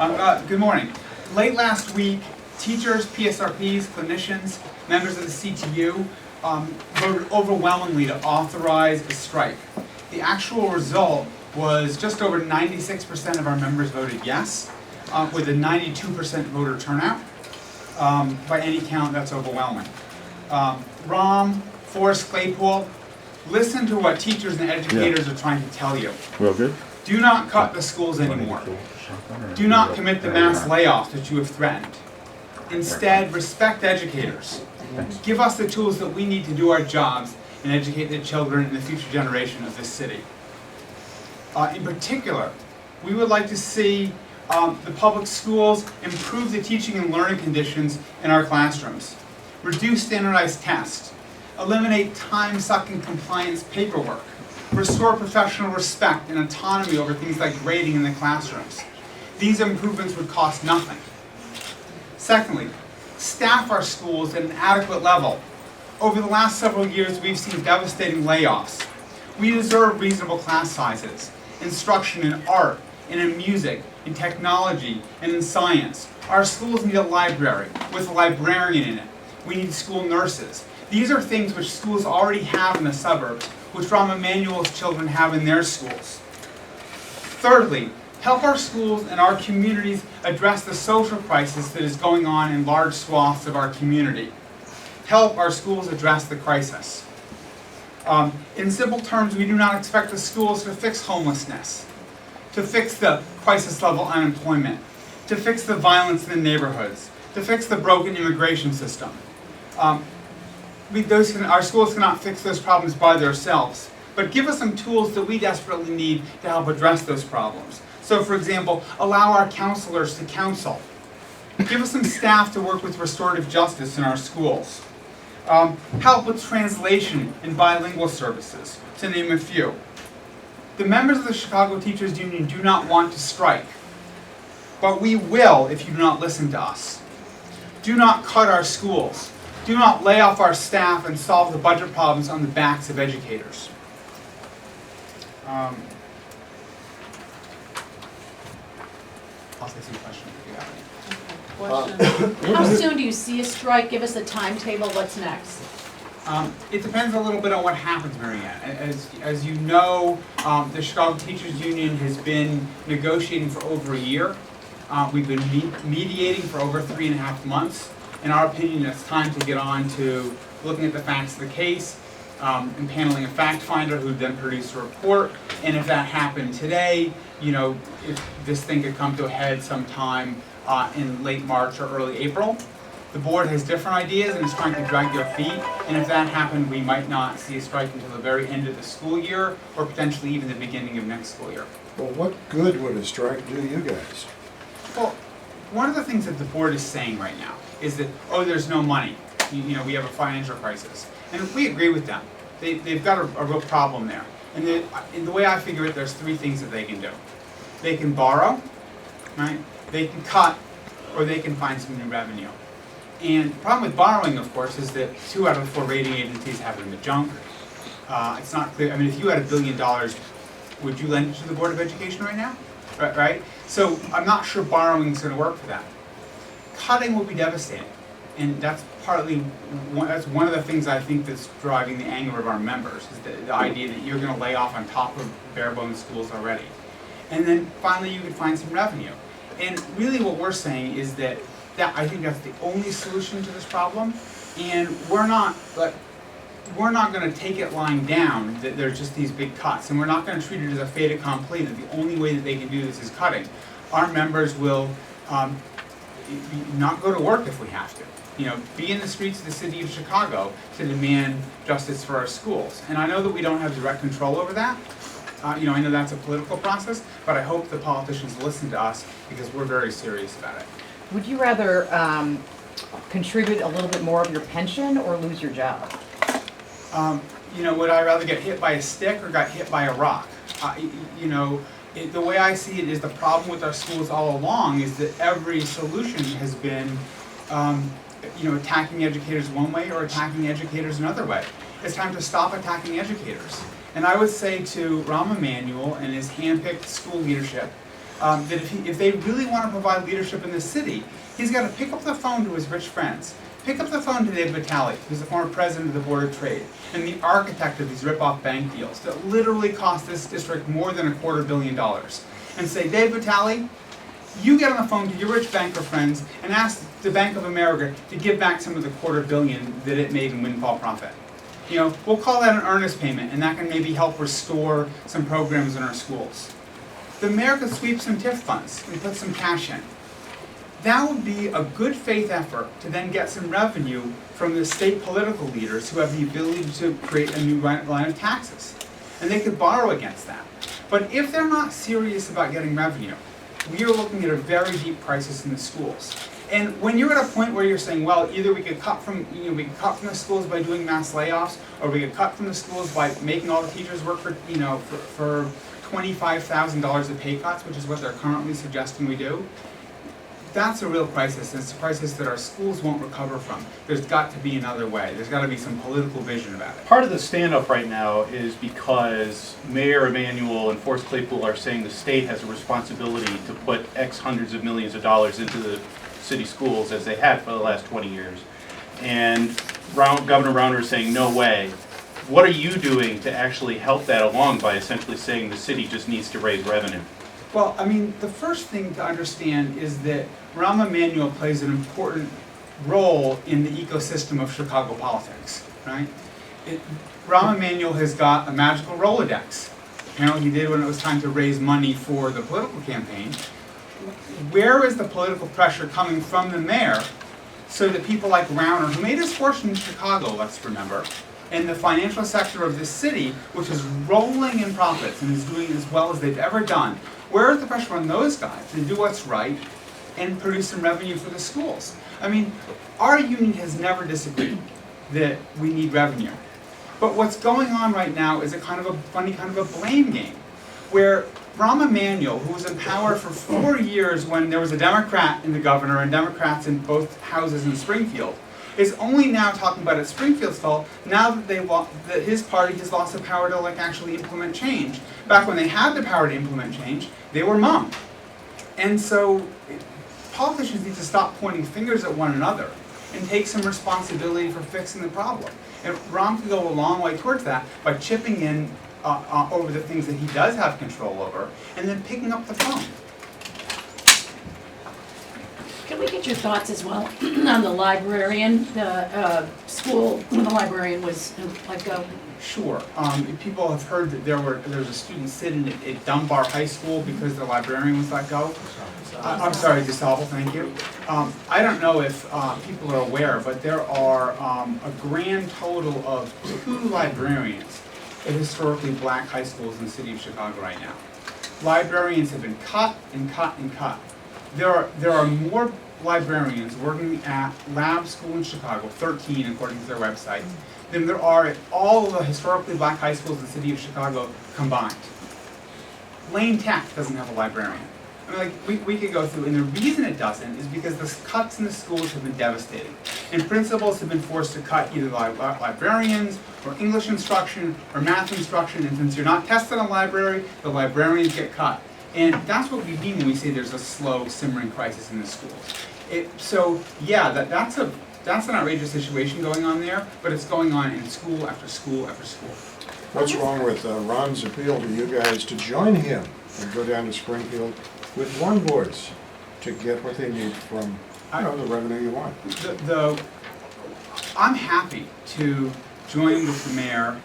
Good morning. Late last week, teachers, PSRPs, clinicians, members of the CTU voted overwhelmingly to authorize a strike. The actual result was just over 96% of our members voted yes, with a 92% voter turnout. By any count, that's overwhelming. Rom, Forrest, Claypool, listen to what teachers and educators are trying to tell you. Real good. Do not cut the schools anymore. Do not commit the mass layoffs that you have threatened. Instead, respect educators. Give us the tools that we need to do our jobs and educate the children and the future generation of this city. In particular, we would like to see the public schools improve the teaching and learning conditions in our classrooms, reduce standardized tests, eliminate time-sucking compliance paperwork, restore professional respect and autonomy over things like grading in the classrooms. These improvements would cost nothing. Secondly, staff our schools at an adequate level. Over the last several years, we've seen devastating layoffs. We deserve reasonable class sizes, instruction in art, and in music, in technology, and in science. Our schools need a library with a librarian in it. We need school nurses. These are things which schools already have in the suburbs, which Rahm Emanuel's children have in their schools. Thirdly, help our schools and our communities address the social crisis that is going on in large swaths of our community. Help our schools address the crisis. In simple terms, we do not expect the schools to fix homelessness, to fix the crisis level unemployment, to fix the violence in the neighborhoods, to fix the broken immigration system. Our schools cannot fix those problems by themselves, but give us some tools that we desperately need to help address those problems. So, for example, allow our counselors to counsel. Give us some staff to work with restorative justice in our schools. Help with translation and bilingual services, to name a few. The members of the Chicago Teachers Union do not want to strike, but we will if you do not listen to us. Do not cut our schools. Do not lay off our staff and solve the budget problems on the backs of educators. I'll take some questions if you have any. Question. How soon do you see a strike? Give us a timetable. What's next? It depends a little bit on what happens, Marianne. As you know, the Chicago Teachers Union has been negotiating for over a year. We've been mediating for over 3.5 months. In our opinion, it's time to get on to looking at the facts of the case, and paneling a fact finder who then produce a report. And if that happened today, if this thing could come to a head sometime in late March or early April. The board has different ideas and is trying to drag their feet. And if that happened, we might not see a strike until the very end of the school year, or potentially even the beginning of next school year. Well, what good would a strike do you guys? Well, one of the things that the board is saying right now is that, there's no money. We have a financial crisis. And we agree with them. They've got a real problem there. And the way I figure it, there's 3 things that they can do. They can borrow, right? They can cut, or they can find some new revenue. And the problem with borrowing, of course, is that 2 out of the 4 rating agencies have it in the junk. It's not clear. I mean, if you had $1 billion, would you lend it to the Board of Education right now? Right? So I'm not sure borrowing is going to work for that. Cutting will be devastating, and that's one of the things I think that's driving the anger of our members, is the idea that you're going to lay off on top of bare bones schools already. And then finally, you can find some revenue. And really, what we're saying is that I think that's the only solution to this problem, and we're not going to take it lying down that there's just these big cuts, and we're not going to treat it as a fait accompli that the only way that they can do this is cutting. Our members will not go to work if we have to. Be in the streets of the city of Chicago to demand justice for our schools. And I know that we don't have direct control over that. I know that's a political process, but I hope the politicians listen to us because we're very serious about it. Would you rather contribute a little bit more of your pension or lose your job? Would I rather get hit by a stick or get hit by a rock? The way I see it is the problem with our schools all along is that every solution has been, attacking educators one way or attacking educators another way. It's time to stop attacking educators. And I would say to Rahm Emanuel and his hand-picked school leadership, that if they really want to provide leadership in the city, he's got to pick up the phone to his rich friends. Pick up the phone to Dave Vitale, who's the former president of the Board of Trade, and the architect of these rip-off bank deals that literally cost this district more than $250 million. And say, Dave Vitale, you get on the phone to your rich banker friends and ask the Bank of America to give back some of the $250 million that it made in windfall profit. You know, we'll call that an earnest payment, and that can maybe help restore some programs in our schools. The mayor could sweep some TIF funds and put some cash in. That would be a good faith effort to then get some revenue from the state political leaders who have the ability to create a new line of taxes. And they could borrow against that. But if they're not serious about getting revenue, we are looking at a very deep crisis in the schools. And when you're at a point where you're saying, well, either we could cut from, we could cut from the schools by doing mass layoffs, or we could cut from the schools by making all the teachers work for, for $25,000 of pay cuts, which is what they're currently suggesting we do. That's a real crisis, and it's a crisis that our schools won't recover from. There's got to be another way. There's got to be some political vision about it. Part of the stand-up right now is because Mayor Emanuel and Forrest Claypool are saying the state has a responsibility to put X hundreds of millions of dollars into the city schools as they have for the last 20 years. And Governor Rauner is saying, no way. What are you doing to actually help that along by essentially saying the city just needs to raise revenue? Well, I mean, the first thing to understand is that Rahm Emanuel plays an important role in the ecosystem of Chicago politics, right? Rahm Emanuel has got a magical Rolodex. Apparently he did when it was time to raise money for the political campaign. Where is the political pressure coming from the mayor so that people like Rauner, who made his fortune in Chicago, let's remember, and the financial sector of this city, which is rolling in profits and is doing as well as they've ever done, where is the pressure on those guys to do what's right and produce some revenue for the schools? I mean, our union has never disagreed that we need revenue. But what's going on right now is a kind of a funny kind of a blame game, where Rahm Emanuel, who was in power for 4 years when there was a Democrat in the governor and Democrats in both houses in Springfield, is only now talking about it's Springfield's fault now that that his party has lost the power to actually implement change. Back when they had the power to implement change, they were mum. And so politicians need to stop pointing fingers at one another and take some responsibility for fixing the problem. And Rahm can go a long way towards that by chipping in over the things that he does have control over, and then picking up the phone. Can we get your thoughts as well on the librarian, the school when the librarian was let go? Sure. People have heard that there was a student sitting at Dunbar High School because the librarian was let go. I'm sorry, DeSalvo, thank you. I don't know if people are aware, but there are a grand total of 2 librarians at historically black high schools in the city of Chicago right now. Librarians have been cut and cut and cut. There are more librarians working at Lab School in Chicago, 13 according to their website, than there are at all of the historically black high schools in the city of Chicago combined. Lane Tech doesn't have a librarian. I mean, we could go through, and the reason it doesn't is because the cuts in the schools have been devastating. And principals have been forced to cut either librarians, or English instruction, or math instruction, and since you're not tested on library, the librarians get cut. And that's what we mean when we say there's a slow, simmering crisis in the schools. So yeah, that's an outrageous situation going on there, but it's going on in school after school after school. What's wrong with Ron's appeal to you guys to join him and go down to Springfield with one voice to get what they need from the revenue you want? I'm happy to join with the mayor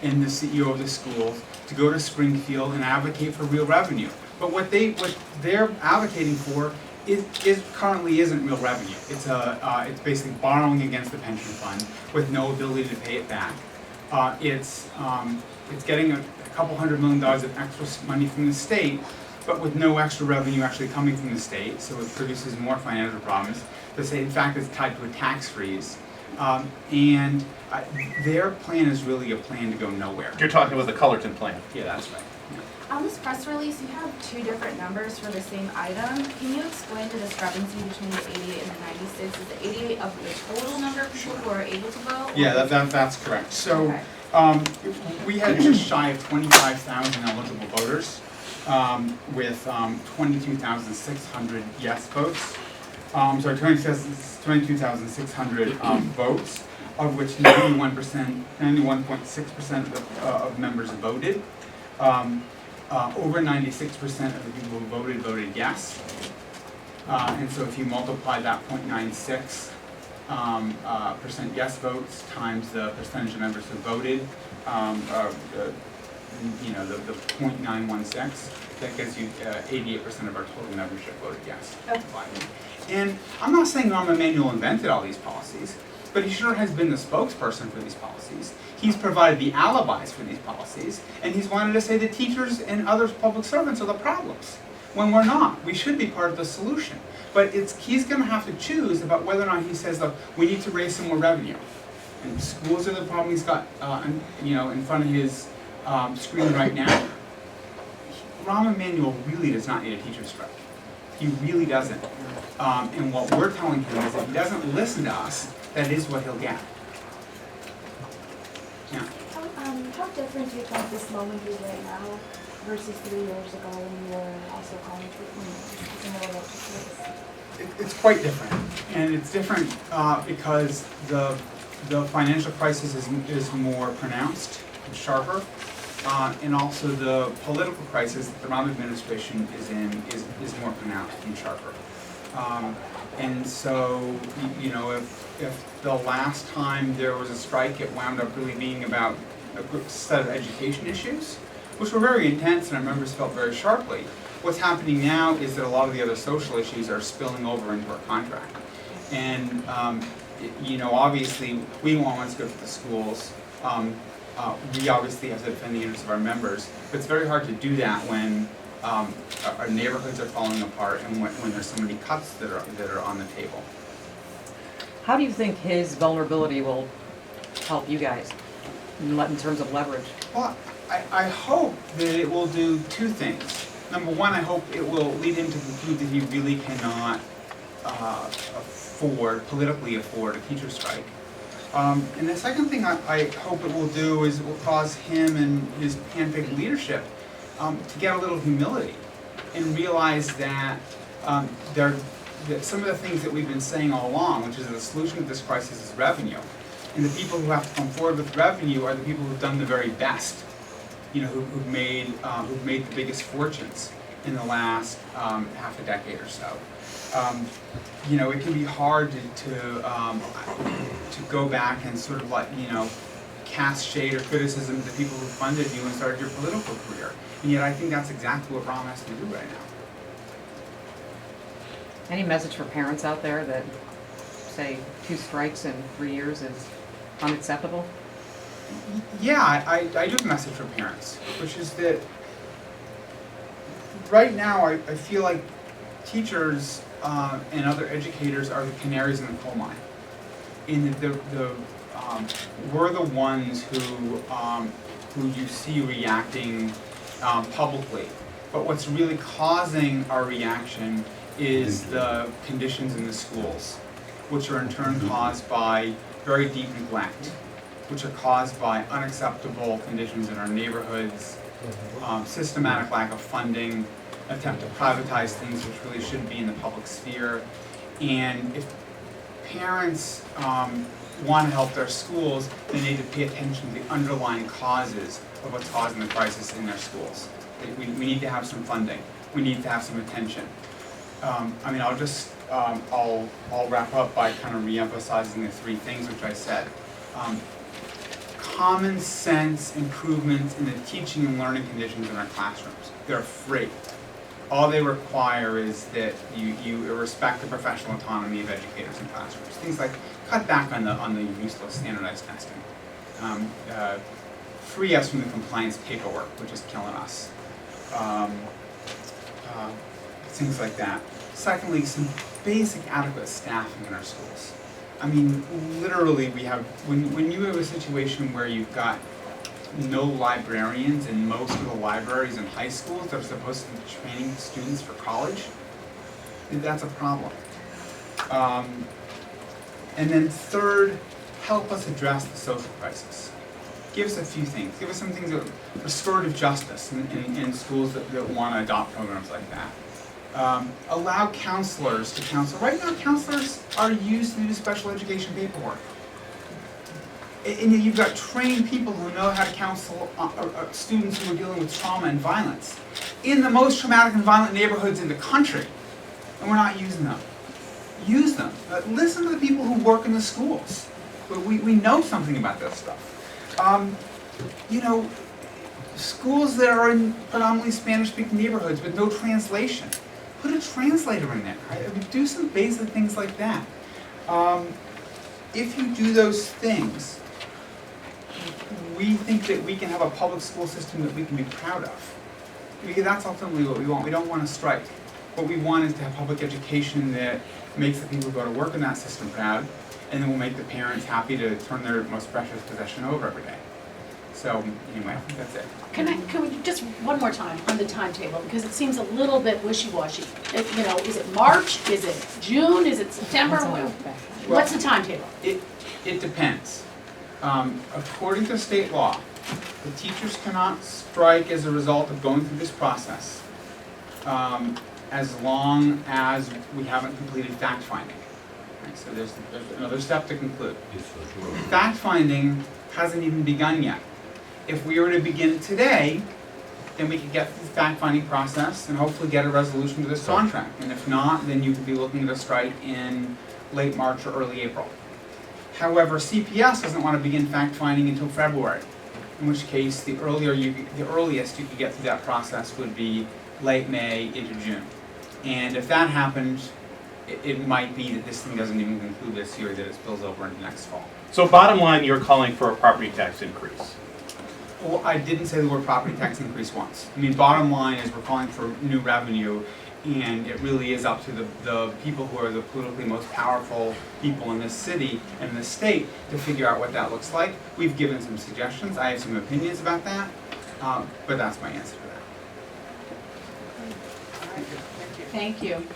and the CEO of the schools to go to Springfield and advocate for real revenue. But what they're advocating for currently isn't real revenue. It's basically borrowing against the pension fund with no ability to pay it back. It's getting a couple $100 million of extra money from the state, but with no extra revenue actually coming from the state, so it produces more financial problems. The state, in fact, is tied to a tax freeze. And their plan is really a plan to go nowhere. You're talking about the Cullerton plan. Yeah, that's right. On this press release, you have 2 different numbers for the same item. Can you explain the discrepancy between the 88 and the 96? Is the 88 of the total number of people who are able to vote? Yeah, that's correct. So Okay. we had just shy of 25,000 eligible voters. with 22,600 yes votes. Sorry, 22,600 votes, of which 91.6% of members voted. Over 96% of the people who voted yes. And so if you multiply that 0.96 percent yes votes times the percentage of members who voted, the 0.916, that gives you 88% of our total membership voted yes. And I'm not saying Rahm Emanuel invented all these policies, but he sure has been the spokesperson for these policies. He's provided the alibis for these policies, and he's wanted to say that teachers and other public servants are the problems, when we're not. We should be part of the solution. But he's going to have to choose about whether or not he says, look, we need to raise some more revenue. And schools are the problem he's got in front of his screen right now. Rahm Emanuel really does not need a teacher strike. He really doesn't. And what we're telling him is if he doesn't listen to us, that is what he'll get. Yeah. How different do you think this moment is right now versus 3 years ago when you were also calling for similar legislation? It's quite different, and it's different because the financial crisis is more pronounced and sharper, and also the political crisis that the Rahm administration is in is more pronounced and sharper. And so, if the last time there was a strike, it wound up really being about a set of education issues, which were very intense and our members felt very sharply. What's happening now is that a lot of the other social issues are spilling over into our contract. And, obviously, we want what's good for the schools. We obviously have to defend the interests of our members, but it's very hard to do that when our neighborhoods are falling apart and when there's so many cuts that are on the table. How do you think his vulnerability will help you guys in terms of leverage? Well, I hope that it will do two things. Number one, I hope it will lead him to conclude that he really cannot politically afford a teacher strike. And the second thing I hope it will do is it will cause him and his handpicked leadership to get a little humility and realize that that some of the things that we've been saying all along, which is that the solution to this crisis is revenue. And the people who have to come forward with revenue are the people who've done the very best, who've made the biggest fortunes in the last half a decade or so. It can be hard to go back and sort of cast shade or criticism to the people who funded you and started your political career. And yet I think that's exactly what Rahm has to do right now. Any message for parents out there that say 2 strikes in 3 years is unacceptable? Yeah, I do have a message for parents, which is that right now I feel like teachers and other educators are the canaries in the coal mine. In that we're the ones who you see reacting publicly, but what's really causing our reaction is the conditions in the schools, which are in turn caused by very deep neglect, which are caused by unacceptable conditions in our neighborhoods, systematic lack of funding, attempt to privatize things which really shouldn't be in the public sphere. And if parents want to help their schools, they need to pay attention to the underlying causes of what's causing the crisis in their schools. We need to have some funding. We need to have some attention. I'll wrap up by kind of re-emphasizing the 3 things which I said. Common sense improvements in the teaching and learning conditions in our classrooms. They're free. All they require is that you respect the professional autonomy of educators in classrooms. Things like cut back on the useless standardized testing. Free us from the compliance paperwork, which is killing us. Things like that. Secondly, some basic adequate staffing in our schools. I mean, literally we have, when you have a situation where you've got no librarians in most of the libraries in high schools that are supposed to be training students for college, that's a problem. And then third, help us address the social crisis. give us a few things. Give us some things that restorative justice in schools that want to adopt programs like that. Allow counselors to counsel. Right now, counselors are used to do special education paperwork. And you've got trained people who know how to counsel students who are dealing with trauma and violence in the most traumatic and violent neighborhoods in the country, and we're not using them. Use them. Listen to the people who work in the schools. We know something about this stuff. You know, schools that are in predominantly Spanish-speaking neighborhoods with no translation, put a translator in there. Do some basic things like that. If you do those things, we think that we can have a public school system that we can be proud of. Because that's ultimately what we want. We don't want to strike. What we want is to have public education that makes the people who go to work in that system proud, and then will make the parents happy to turn their most precious possession over every day. So anyway, I think that's it. Can we just one more time on the timetable, because it seems a little bit wishy-washy. You know, is it March? Is it June? Is it September? What's the timetable? It depends. According to state law, the teachers cannot strike as a result of going through this process as long as we haven't completed fact-finding. Right, so there's another step to conclude. Fact-finding hasn't even begun yet. If we were to begin today, then we could get through the fact-finding process and hopefully get a resolution to this contract. And if not, then you could be looking at a strike in late March or early April. However, CPS doesn't want to begin fact-finding until February, in which case the earliest you could get through that process would be late May into June. And if that happened, it might be that this thing doesn't even conclude this year, that it spills over into next fall. So bottom line, you're calling for a property tax increase. Well, I didn't say the word property tax increase once. I mean, bottom line is we're calling for new revenue, and it really is up to the people who are the politically most powerful people in this city and in this state to figure out what that looks like. We've given some suggestions. I have some opinions about that, but that's my answer to that. All right, thank you. Thank you.